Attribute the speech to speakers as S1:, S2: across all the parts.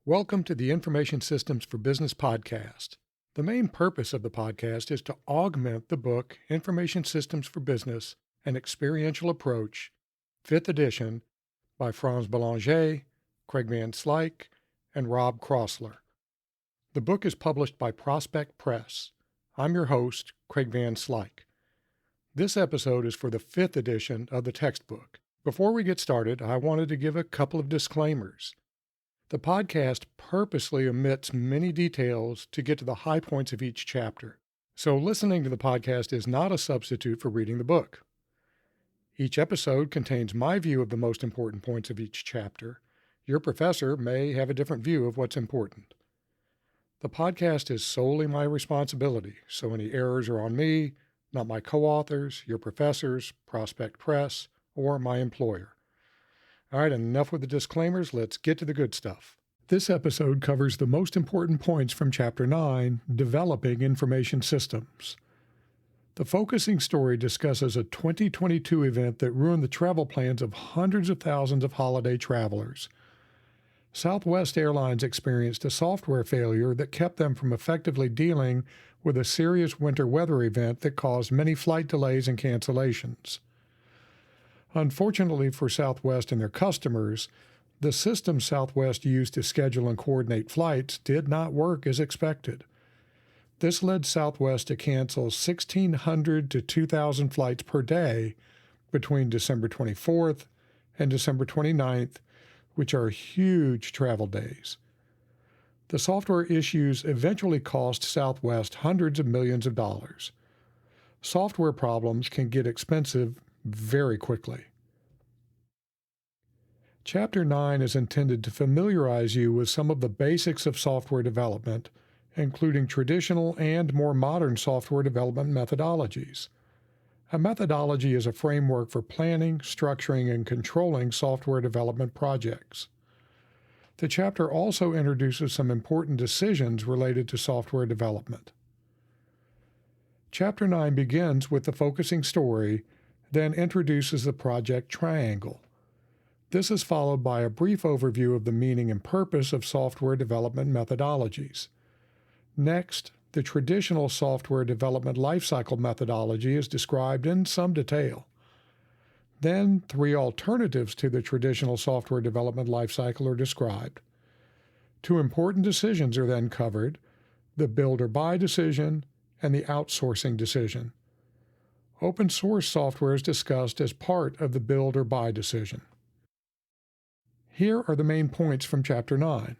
S1: Welcome to the Information Systems for Business podcast. The main purpose of the podcast is to augment the book Information Systems for Business, An Experiential Approach, 5th edition, by Frans Belanger, Craig Van Slyke, and Rob Crossler. The book is published by Prospect Press. I'm your host, Craig Van Slyke. This episode is for the 5th edition of the textbook. Before we get started, I wanted to give a couple of disclaimers. The podcast purposely omits many details to get to the high points of each chapter, so listening to the podcast is not a substitute for reading the book. Each episode contains my view of the most important points of each chapter. Your professor may have a different view of what's important. The podcast is solely my responsibility, so any errors are on me, not my co-authors, your professors, Prospect Press, or my employer. All right, enough with the disclaimers. Let's get to the good stuff. This episode covers the most important points from Chapter 9, Developing Information Systems. The focusing story discusses a 2022 event that ruined the travel plans of hundreds of thousands of holiday travelers. Southwest Airlines experienced a software failure that kept them from effectively dealing with a serious winter weather event that caused many flight delays and cancellations. Unfortunately for Southwest and their customers, the system Southwest used to schedule and coordinate flights did not work as expected. This led Southwest to cancel 1,600 to 2,000 flights per day between December 24th and December 29th, which are huge travel days. The software issues eventually cost Southwest hundreds of millions of dollars. Software problems can get expensive very quickly. Chapter 9 is intended to familiarize you with some of the basics of software development, including traditional and more modern software development methodologies. A methodology is a framework for planning, structuring, and controlling software development projects. The chapter also introduces some important decisions related to software development. Chapter 9 begins with the focusing story, then introduces the project triangle. This is followed by a brief overview of the meaning and purpose of software development methodologies. Next, the traditional software development lifecycle methodology is described in some detail. Then, 3 alternatives to the traditional software development lifecycle are described. 2 important decisions are then covered: the build or buy decision and the outsourcing decision. Open source software is discussed as part of the build or buy decision. Here are the main points from Chapter 9.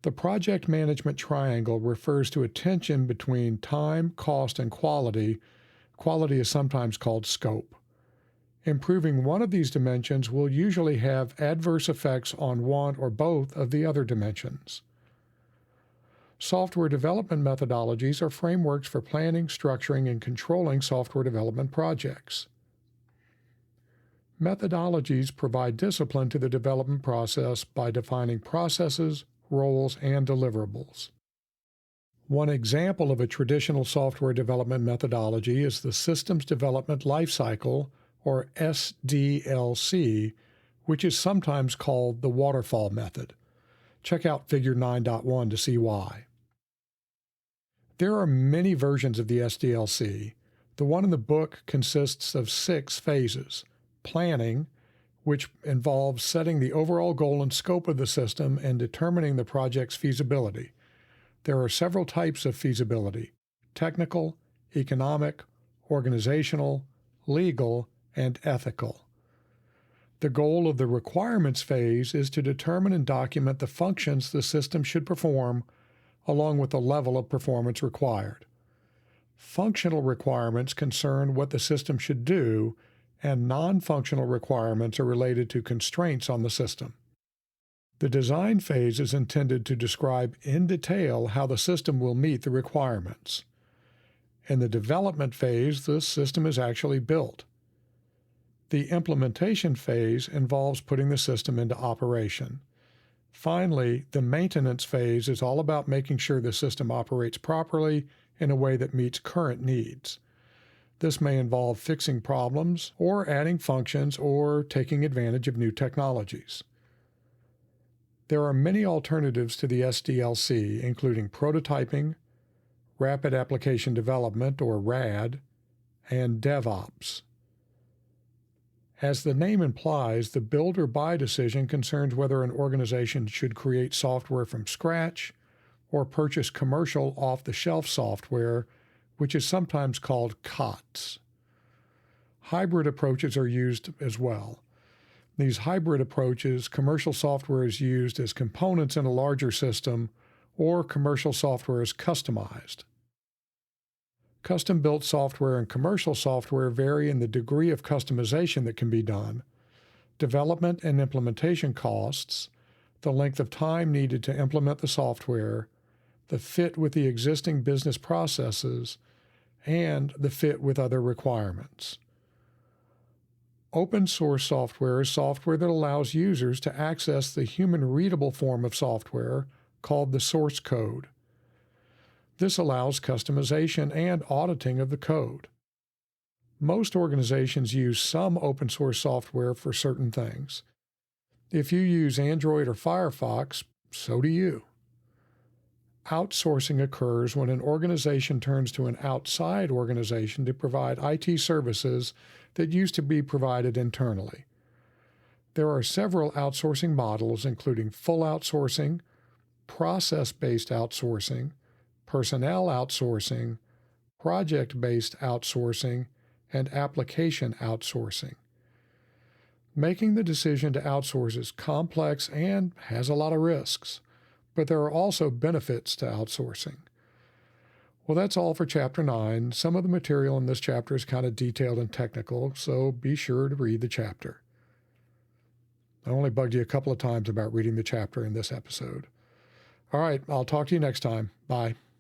S1: The project management triangle refers to a tension between time, cost, and quality. Quality is sometimes called scope. Improving one of these dimensions will usually have adverse effects on one or both of the other dimensions. Software development methodologies are frameworks for planning, structuring, and controlling software development projects. Methodologies provide discipline to the development process by defining processes, roles, and deliverables. One example of a traditional software development methodology is the Systems Development Lifecycle, or SDLC, which is sometimes called the waterfall method. Check out Figure 9.1 to see why. There are many versions of the SDLC. The one in the book consists of 6 phases. Planning, which involves setting the overall goal and scope of the system and determining the project's feasibility. There are several types of feasibility: technical, economic, organizational, legal, and ethical. The goal of the requirements phase is to determine and document the functions the system should perform, along with the level of performance required. Functional requirements concern what the system should do, and non-functional requirements are related to constraints on the system. The design phase is intended to describe in detail how the system will meet the requirements. In the development phase, the system is actually built. The implementation phase involves putting the system into operation. Finally, the maintenance phase is all about making sure the system operates properly in a way that meets current needs. This may involve fixing problems, or adding functions, or taking advantage of new technologies. There are many alternatives to the SDLC, including prototyping, rapid application development, or RAD, and DevOps. As the name implies, the build or buy decision concerns whether an organization should create software from scratch or purchase commercial off-the-shelf software, which is sometimes called COTS. Hybrid approaches are used as well. These hybrid approaches, commercial software is used as components in a larger system, or commercial software is customized. Custom-built software and commercial software vary in the degree of customization that can be done, development and implementation costs, the length of time needed to implement the software, the fit with the existing business processes, and the fit with other requirements. Open source software is software that allows users to access the human-readable form of software called the source code. This allows customization and auditing of the code. Most organizations use some open source software for certain things. If you use Android or Firefox, so do you. Outsourcing occurs when an organization turns to an outside organization to provide IT services that used to be provided internally. There are several outsourcing models, including full outsourcing, process-based outsourcing, personnel outsourcing, project-based outsourcing, and application outsourcing. Making the decision to outsource is complex and has a lot of risks, but there are also benefits to outsourcing. Well, that's all for Chapter 9. Some of the material in this chapter is kind of detailed and technical, so be sure to read the chapter. I only bugged you a couple of times about reading the chapter in this episode. All right, I'll talk to you next time. Bye.